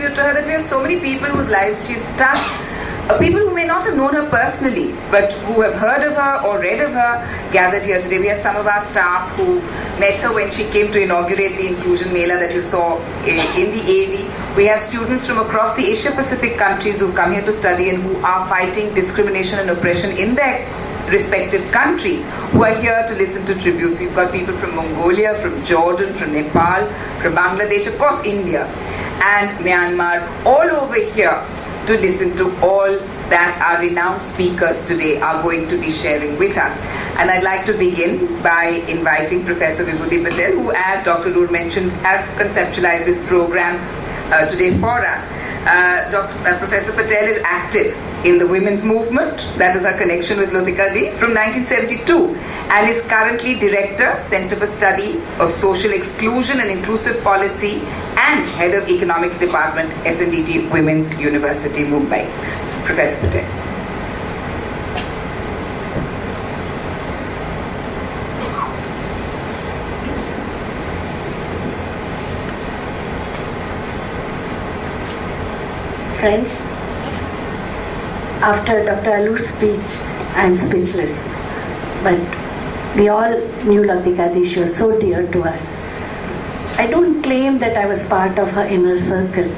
To her that we have so many people whose lives she's touched, people who may not have known her personally, but who have heard of her or read of her, gathered here today. We have some of our staff who met her when she came to inaugurate the Inclusion Mela that you saw in the AV. We have students from across the Asia-Pacific countries who come here to study and who are fighting discrimination and oppression in their respective countries, who are here to listen to tributes. We've got people from Mongolia, from Jordan, from Nepal, from Bangladesh, of course India, and Myanmar, all over here to listen to all that our renowned speakers today are going to be sharing with us. And I'd like to begin by inviting Professor Vibhuti Patel, who, as Dr. Noor mentioned, has conceptualized this program today for us. Professor Patel is active in the women's movement, that is her connection with Lotika from 1972, and is currently Director, Center for Study of Social Exclusion and Inclusive Policy, and Head of Economics Department, SNDT Women's University, Mumbai. Professor Patel. Friends, after Dr. Alu's speech, I am speechless. But we all knew Lotika Di, she was so dear to us. I don't claim that I was part of her inner circle,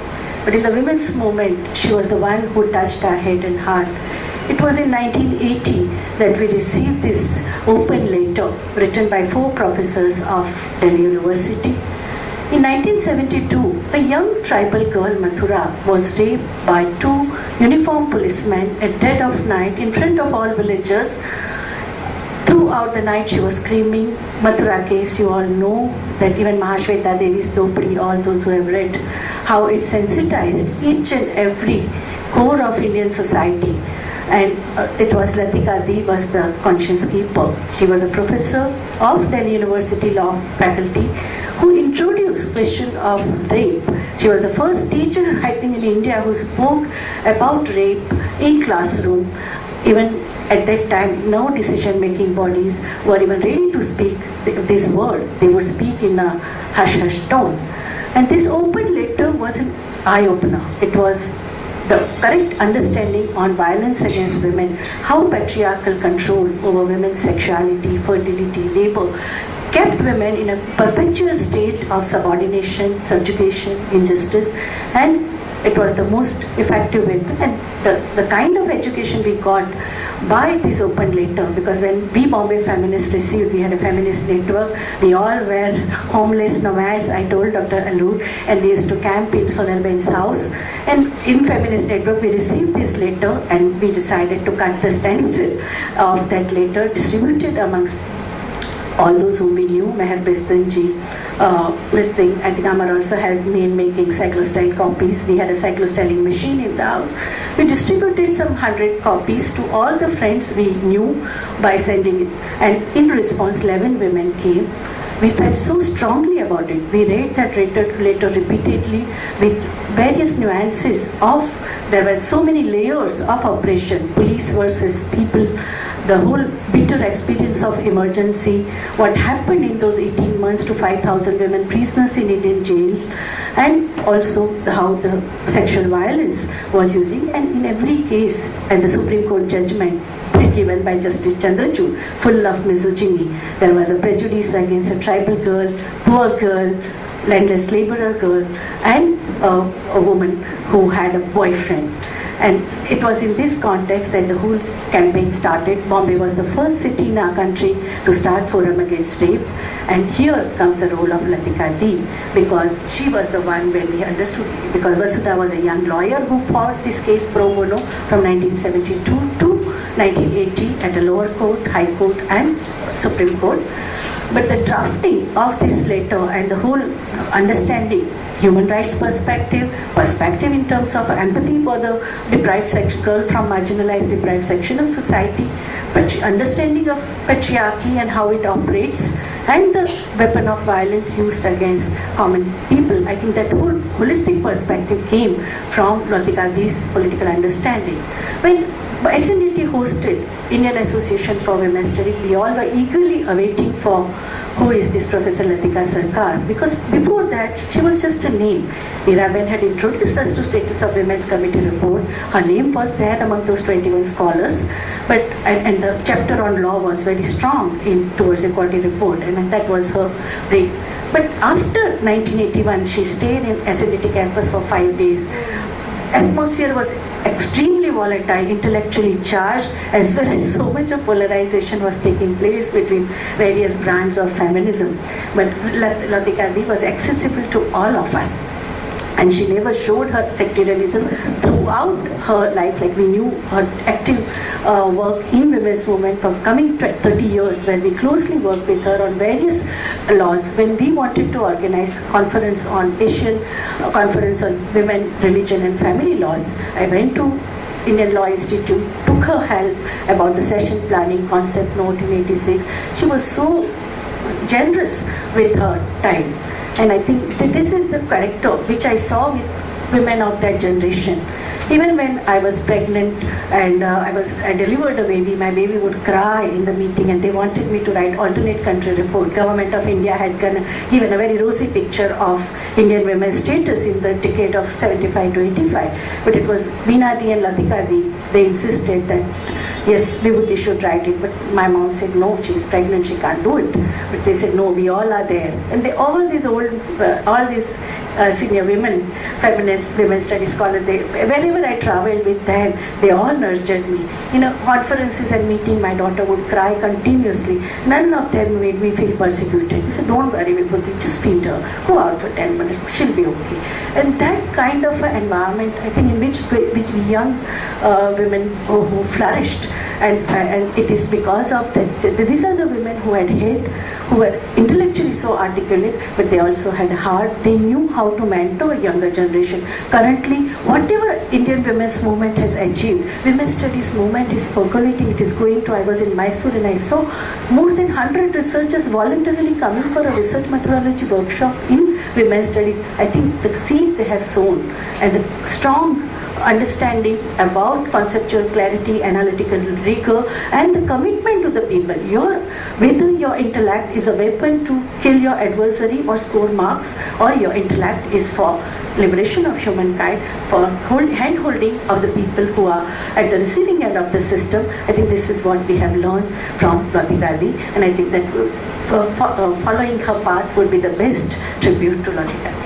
but in the women's movement, she was the one who touched our head and heart. It was in 1980 that we received this open letter written by 4 professors of Delhi University. In 1972, a young tribal girl, Mathura, was raped by 2 uniformed policemen at dead of night in front of all villagers. Throughout the night she was screaming. Mathura case, you all know that even Mahashweta Devi's Dopri, all those who have read, how it sensitized each and every core of Indian society. And it was Lotika Di was the conscience keeper. She was a professor of Delhi University Law faculty who introduced question of rape. She was the first teacher, I think, in India who spoke about rape in classroom. Even at that time, no decision-making bodies were even ready to speak this word. They would speak in a hush-hush tone. And this open letter was an eye-opener. It was the correct understanding on violence against women, how patriarchal control over women's sexuality, fertility, labor, kept women in a perpetual state of subordination, subjugation, injustice, and it was the most effective way. And the kind of education we got by this open letter, because when we Bombay feminists received, we had a feminist network, we all were homeless nomads, I told Dr. Alu, and we used to camp in Sonal Ben's house. And in feminist network, we received this letter and we decided to cut the stencil of that letter, distributed amongst all those whom we knew. Meher Bestanji, this thing, I think Amar also helped me in making cyclostyle copies. We had a cyclostyling machine in the house. We distributed some 100 copies to all the friends we knew by sending it. And in response, 11 women came. We felt so strongly about it. We read that letter repeatedly with various nuances of, there were so many layers of oppression, police versus people, the whole bitter experience of emergency, what happened in those 18 months to 5,000 women prisoners in Indian jails, and also how the sexual violence was using, and in every case, and the Supreme Court judgment given by Justice Chandrachud, full of misogyny. There was a prejudice against a tribal girl, poor girl, landless laborer girl, and a woman who had a boyfriend. And it was in this context that the whole campaign started. Bombay was the first city in our country to start Forum Against Rape. And here comes the role of Lotika Di, because she was the one when we understood, because Vasudha was a young lawyer who fought this case pro bono from 1972 to 1980 at a lower court, high court and Supreme Court. But the drafting of this letter and the whole understanding, human rights perspective in terms of empathy for the deprived girl from marginalized deprived section of society, but understanding of patriarchy and how it operates, and the weapon of violence used against common people. I think that whole holistic perspective came from Lotika Di's political understanding. When SNDT hosted Indian Association for Women's Studies. We all were eagerly awaiting for who is this Professor Lotika Sarkar, because before that she was just a name. Miraben had introduced us to Status of Women's Committee report. Her name was there among those 21 scholars, but and the chapter on law was very strong in towards equality report, and that was her break. But after 1981, she stayed in SNDT campus for 5 days. Atmosphere was extremely volatile, intellectually charged, as well as so much of polarization was taking place between various brands of feminism. But Lotika was accessible to all of us. And she never showed her sectarianism throughout her life. Like, we knew her active work in women's movement from coming 30 years, when we closely worked with her on various laws. When we wanted to organize conference on Asian conference on women, religion and family laws, I went to Indian Law Institute, took her help about the session planning concept note in 86. She was so generous with her time. And I think that this is the character which I saw with women of that generation. Even when I was pregnant and I delivered a baby, my baby would cry in the meeting, and they wanted me to write alternate country report. Government of India had given a very rosy picture of Indian women's status in the decade of 75 to 85. But it was Meenadi and Lotika, they insisted that yes, Vibhuti should write it. But my mom said, no, she's pregnant, she can't do it. But they said, no, we all are there. And all these senior women, feminists, women studies scholars, wherever I traveled with them, they all nurtured me. Conferences and meeting, my daughter would cry continuously. None of them made me feel persecuted. They said, don't worry, Vibhuti, just feed her. Go out for 10 minutes, she'll be okay. And that kind of an environment, I think, in which we young women who flourished, and it is because of that. These are the women who had head, who were intellectually so articulate, but they also had heart. They knew how to mentor a younger generation. Currently, whatever Indian women's movement has achieved, women's studies movement is percolating. It is going to, I was in Mysore and I saw more than 100 researchers voluntarily coming for a research methodology workshop in women's studies. I think the seed they have sown and the strong understanding about conceptual clarity, analytical rigor, and the commitment to the people. Whether your intellect is a weapon to kill your adversary or score marks, or your intellect is for liberation of humankind, for hand-holding of the people who are at the receiving end of the system. I think this is what we have learned from Lotika, and I think that following her path would be the best tribute to Lotika.